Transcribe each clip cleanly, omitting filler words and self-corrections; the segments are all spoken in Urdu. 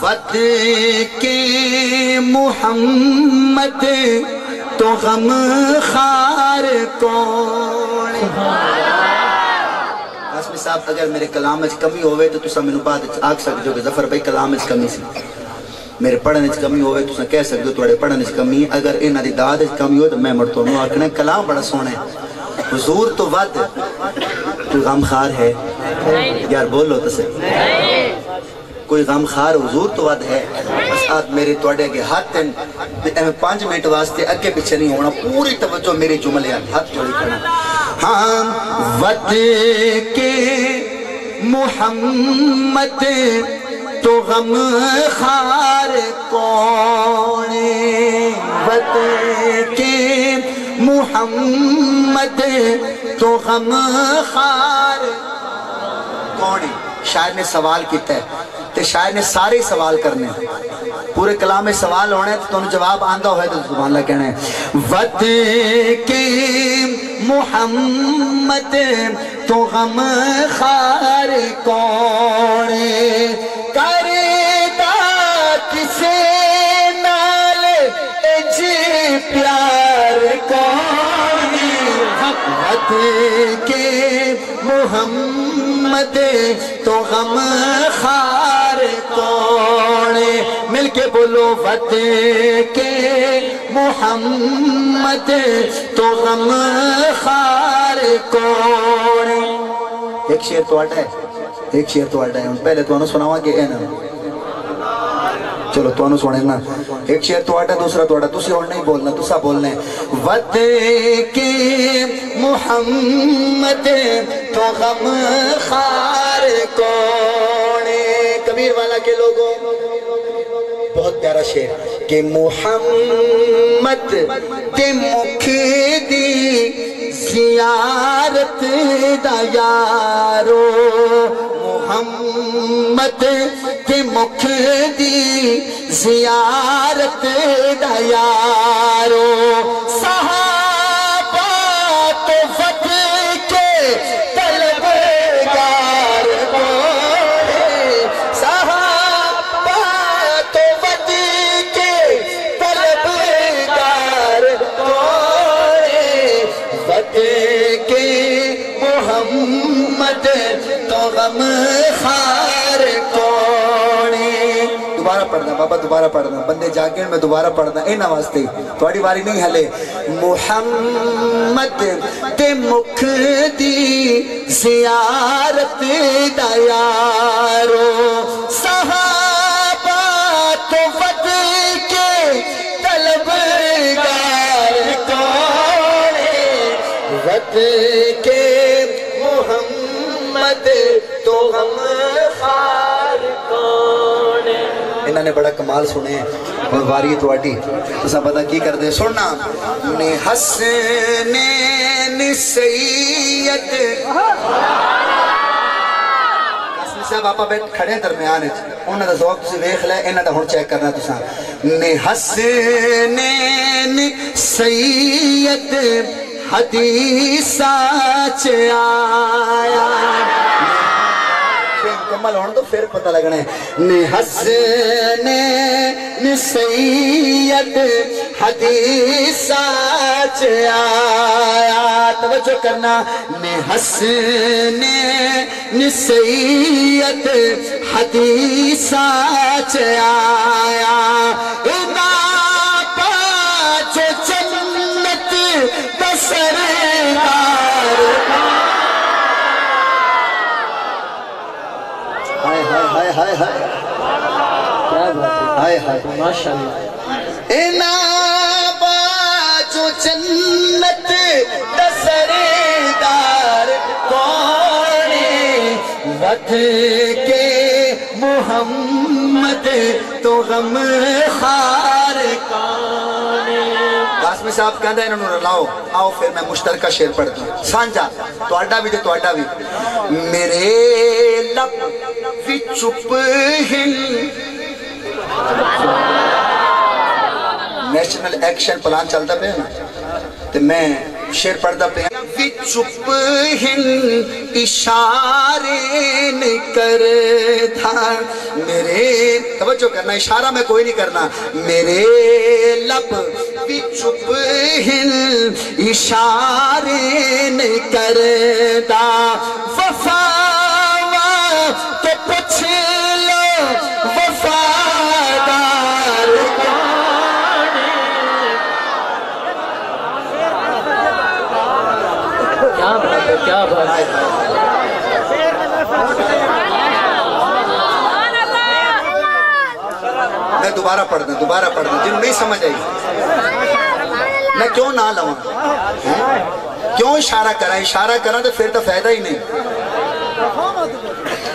وقت کے محمد تو غم خار کون. قاسمی صاحب اگر میرے کلام میں کمی ہوئے تو تسا میں بعد آگ سکتے ہو کہ ظفر بھائی کلام میں کمی سی. میرے پڑھنے سے کمی ہوئے تو کہہ سکتے ہو توڑے پڑھنے سے کمی. اگر انہاں دی داد سے کمی ہوئے تو میں مرتوں ہوں آکھنا کلام بڑا سونا ہے. حضور تو ود کوئی غم خار ہے یار بولو تو سے کوئی غم خار حضور تو ود ہے. بس آج میرے توڑے کے ہاتھ میں 5 منٹ واسطے اگے پیچھے نہیں ہونا. پوری توجہ میری جملے ہاتھ جوڑی کرنا. ہاں ود کے محمد تو غم خار کون. ود کے محمد تو غم خار کون. شاعر نے سوال کیتا ہے تے شاعر نے سارے سوال کرنے ہیں. پورے کلام میں سوال ہونا ہے تو انہوں جواب آندہ ہوئے تو سبحان اللہ کہنا ہے. ود کے محمد تو غم خار کون. کردا کسے نال جی پیار کون. ود کے محمد تو غم خار کون. مل کے بولو ود کے محمد تو غم خار کون. ایک شعر تو آٹا ہے ایک شعر تو آٹا ہے. پہلے تو انہوں سناوا کہ اے نا چلو تو انہوں سنے نا. ایک شعر تو آٹا دوسرا تو آٹا. تسی اور نہیں بولنا تسا بولنا ہے. ود کے محمد تو غم خار کون. کبیر والا کے لوگوں بہت پیارا شعر کہ محمد تے مکھ دی زیارت دا یارو. محمد تے مکھ دی زیارت دا یارو. صحابہ تو ود کے طلبگار بولے. صحابہ تو ود کے طلبگار بولے. ود کے محمد تو غم خار کون. دوبارہ پڑھنا بابا دوبارہ پڑھنا. بندے جاگے میں دوبارہ پڑھنا اینا واسطے تھوڑی باری نہیں ہلے. محمد تے مکھ دی زیارت دا یارو. صحابہ تو ود کے طلبگار کون. ود کے محمد تو غم خار کون. انہوں نے بڑا کمال سنے ہیں اور واری تو آٹی اسا پتا کی کر دے. سننا نے حسنین سید قاسمی صاحب آپ بیٹھ کھڑے درمیان انہوں نے ذوق سے ویخ لے. انہوں نے ہون چیک کرنا تسا. نے حسنین سید حدیثہ چایا. مکمل ہونے تو پھر پتہ لگنا ہے. نے حسنین سید حدیثہ چایا. توجہ کرنا. نے حسنین سید حدیثہ چایا. ادا پاچو جنت بسردار. ہائے ہائے ہائے ہائے ہائے ہائے ماشاءاللہ. اینا باجو جنت دسردار کون. ود کے محمد تو غم خار کون. قاسمی صاحب کہندہ انہوں نے لاؤ آؤ پھر میں مشترکہ شعر پڑھتا ہوں. سانجا تو اڈا بھی دے تو اڈا بھی. میرے لب بھی چپ ہن نیشنل ایکشن پلان چلتا پہ نا تو میں شعر پڑھتا پہ بھی چپ ہن اشارے کرتا میرے توجہ کرنا اشارہ میں کوئی نہیں کرنا میرے لب بھی چپ ہل اشارے نہیں کرتا وفا تو پوچھ لو وفادار کیا بات ہے کیا بات ہے میں دوبارہ پڑھنا جن نہیں سمجھ آئی میں کیوں نہ لوں کیوں اشارہ کرا تو پھر تو فائدہ ہی نہیں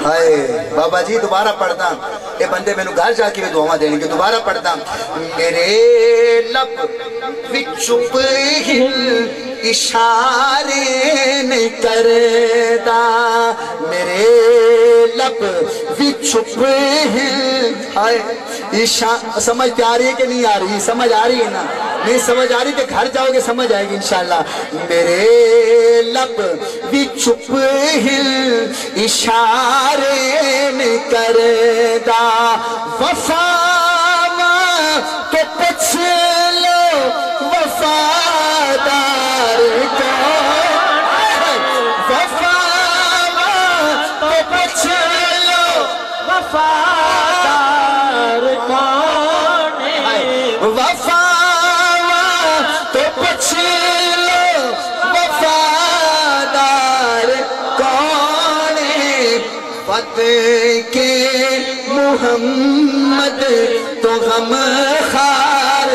ہائے بابا جی دوبارہ پڑھتا یہ بندے میں گھر جا کے بھی دعاواں دینے کے دوبارہ پڑھتا میرے لب بھی چپ ہل اشارے نہیں کرتا میرے لب بھی چپ ہل ہائے سمجھ آ رہی ہے کہ نہیں آ رہی سمجھ آ رہی ہے نا نہیں سمجھ آ رہی کہ گھر جاؤ گے سمجھ آئے گی انشاءاللہ میرے لب بھی چپ ہل اشارے نہیں کرتا وفا تو پوچھ لو وفادار کون وفا تو پوچھ لو وفادار کون ہے وفا تو پوچھ لو وفادار کون ہے فتح کے محمد تو غم خار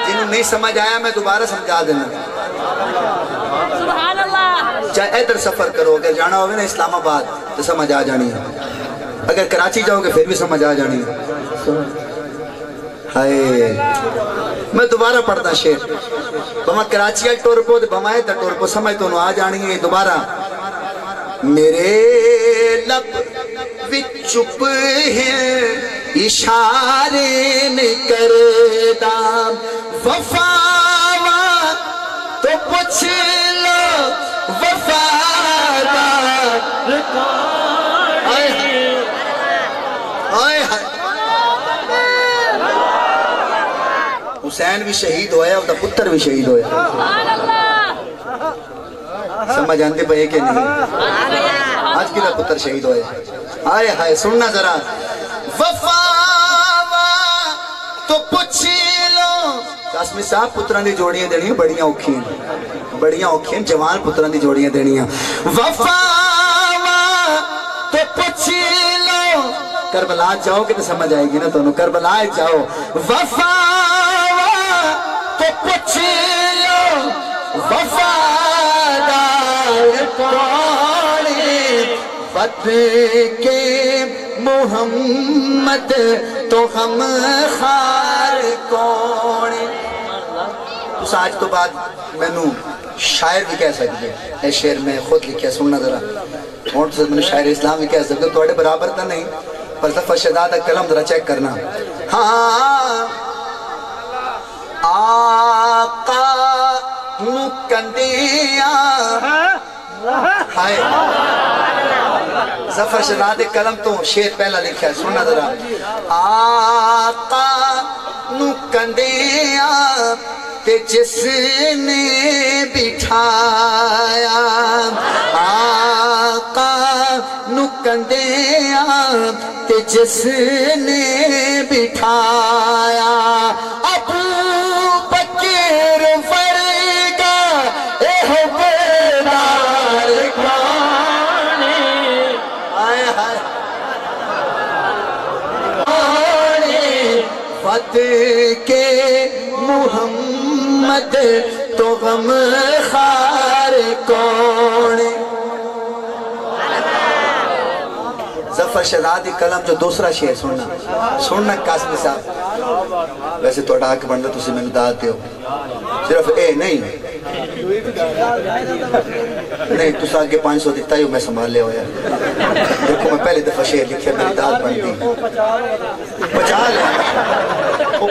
جنہوں نہیں سمجھ آیا میں دوبارہ سمجھا دینا سبحان اللہ چاہے ادھر سفر کرو اگر جانا ہوگا نا اسلام آباد تو سمجھ آ جانی ہے اگر کراچی جاؤ گے پھر بھی سمجھ آ جانی ہے ہائے میں دوبارہ پڑھتا شیر بما کراچی آج ٹور پو بما ہے تا ٹور پو سمجھ تو آ جانی ہے دوبارہ میرے لب بھی چپ ہے اشارے نہیں کرتا وفا تو پوچھ لو وفادار کون ہے آئے ہائے حسین بھی شہید ہویا اور پتر بھی شہید ہویا سبحان اللہ سمجھ آندے پہ کہ نہیں آج کی پتر شہید ہویا آئے ہائے سننا ذرا وفا تو پوچھ لو قاسمی صاحب پتران دی جوڑیاں دینی ہیں بڑیاں اوکھیں جوان پتران دی جوڑیاں دینی ہیں وفا تو پوچھ لو کربلا جاؤ کہ تو سمجھ آئے گی نا تو کربلا جاؤ وفا تو پوچھ لو وفادار کون ہے فتح کے محمد تو غم خار کون ہے اس آج تو بعد میں نو شاعر بھی کہہ سکتے اے شعر میں خود لکھیا سننا ذرا اور تو میں شاعر اسلام بھی کہہ سکتے توڑے برابر تا نہیں پر ظفر شہزادہ کلم ذرا چیک کرنا ہاں آقا نکندیاں ہائے ظفر شہزادہ کلم تو شعر پہلا لکھا ہے سننا ذرا آقا نکندیاں تے جس نے بٹھایا آقا نکندیاں تے جس نے بٹھایا ابو بکر ورگا اے بیدار کون ہے آئے ہائے فتح کے محمد تو غم خار کون ظفر شہزادی کلم جو دوسرا شعر سننا قاسمی صاحب ویسے تو حق بنتا تسی میں داد دیو صرف اے نہیں تسا آگے 500 دیتا ہی میں سنبھال لے ہویا دیکھو میں پہلے دفعہ شعر لکھیا میری داد بن دی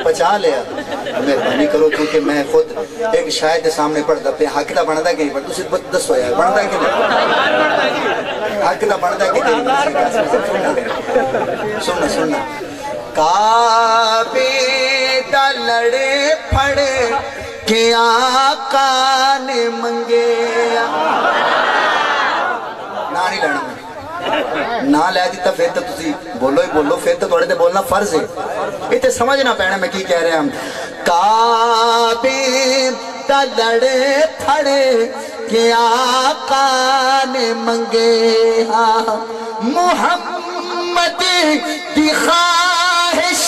پچا لیا مہربانی کرو کیونکہ میں خود ایک شاہد سامنے پڑھتا پہ حق دا بنتا کہ نہیں پڑھتا تسی دس ہویا بنتا کہ نہیں حق دا بندا کہ سننا سننا کعبے دا لڑے پھڑ کے آقا نے منگیا نہ نہیں لینا نہ لے دیتا پھر تو تسی بولو ہی بولو پھر تو تھوڑے تے بولنا فرض ہے یہ تے سمجھنا پینا میں کی کہہ رہے ہیں کعبے دا لڑے پھڑے کہ آقا نے منگیا محمد کی خواہش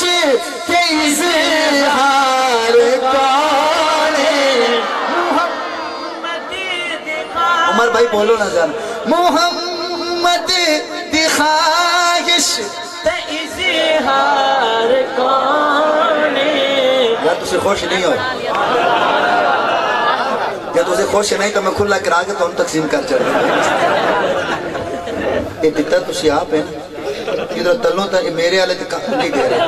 کے اظہار کون ہے عمر بھائی بولو نا ذرا محمد کی خواہش تے اظہار کون ہے یار تجھے خوش نہیں ہوئے یا تجھے خوش نہیں تو میں کھلا کرا کے تو ہم تقسیم کر چڑھ یہ دیتا تجھے آپ ہے نا ادھر تلوں تا میرے والے تک نہیں دے رہے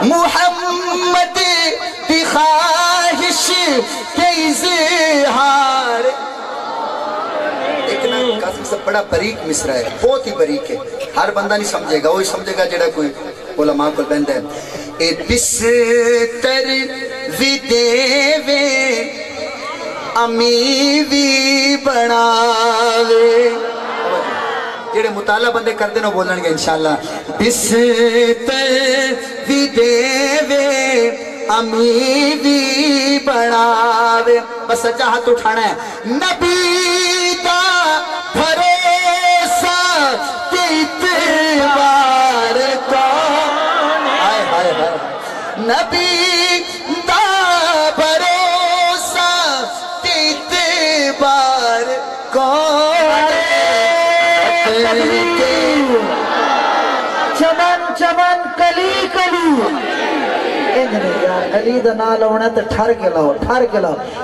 محمد کی خواہش کے اظہار لیکن قاسم سے بڑا باریک مصرع ہے بہت ہی باریک ہے ہر بندہ نہیں سمجھے گا وہی سمجھے گا جڑا کوئی علماء کو بند ہے اے بستر وی دے وے امی وی بناوے جڑے مطالعہ بندے کر دینا بولن گے انشاءاللہ بستر وی دے وے امی وی بناوے بس سچا ہاتھ اٹھانا ہے نبی دا بھروسہ کے اتبار کون آئے ہائے ہائے نبی دا بھروسہ کے اتبار کون چمن چمن کلی کلی علی دا نال ہونا تو ٹھر کے لاؤ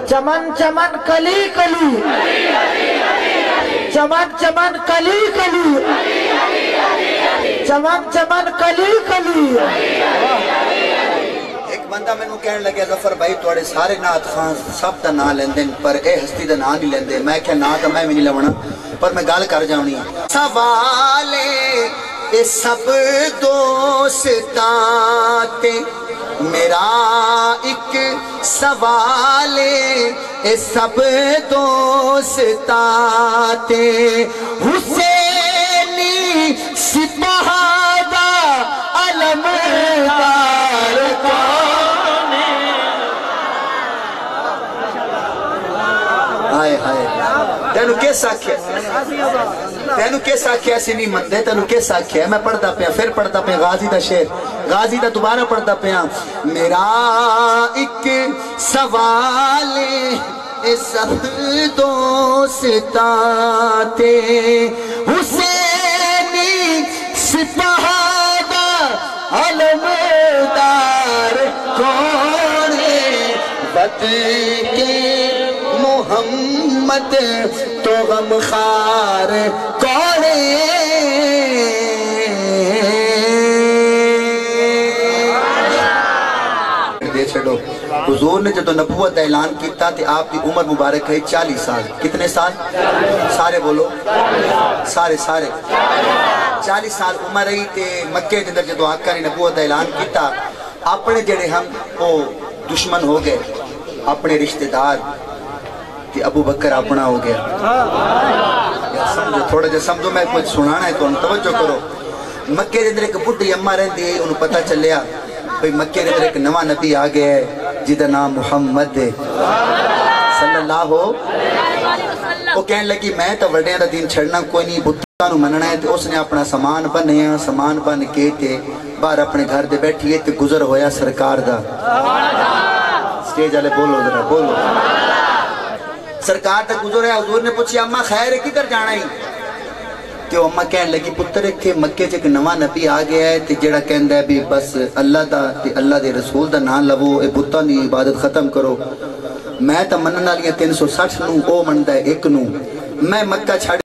چمن چمن کلی کلی چمن چمن کلی کلی چمن چمن کلی کلی ایک بندہ میں نو کہنے لگے ظفر بھائی توڑے سارے نات خان سب دا نا لیندن پر اے ہستی دا نا نہیں لیندے میں کہا نا تا میں بھی نہیں لونا پر میں گال کر جاؤنی سوالے اے سب دوستاتے میرا ایک سوال اے سب دوستاتے حسینی سپاہ دا علمدار کون آئے ہائے تینو کیس آکھیا ایسی نہیں مندے تینو کیس آکھیا میں پڑھتا پیا پھر پڑھتا پیا غازی دا شعر غازی دا دوبارہ پڑھتا پیا میرا ایک سوال اے سب دوستاتے حسینی سپاہ دا علمدار کون ہے بد کے محمد تو غمخار کون دے چھڑو حضور نے جب نبوت اعلان کیتا تھے آپ کی عمر مبارک ہے 40 سال کتنے سال سارے بولو سارے 40 سال عمر رہی تے مکے کے اندر جب آقا نے نبوت اعلان کیتا اپنے جڑے ہم وہ دشمن ہو گئے اپنے رشتہ دار کہ ابو بکر اپنا ہو گیا سمجھو تھوڑا جا سمجھو میں کچھ سنانا ہے تو ہم توجہ کرو مکے کے اندر ایک بڑی اماں رہن دی انہوں پتہ چلیا بھئی مکے کے اندر ایک نواں نبی آگیا ہے جیدہ نام محمد ہے صلی اللہ ہو وہ کہنے لگی میں تو وڈیاں دا دین چھڑنا کوئی نہیں بتانو مننا ہے تو اس نے اپنا سامان بن کے تے باہر اپنے گھر دے بیٹھی ہے تے گزر ہویا سرکار دا سٹیج والے بولو ذرا بولو سرکار تک گزر ہے حضور نے پوچھی اماں خیر ہے کدھر جانا ہی تو اماں کہنے لگی پتر کہ مکے چ ایک نواں نبی آ گیا ہے تے جڑا کہندا ہے بھی بس اللہ دا تے اللہ دے رسول دا نام لو اے بتاں دی عبادت ختم کرو میں تا منن والیاں 360 نو او مندا ہے ایک نو میں مکہ چھڑ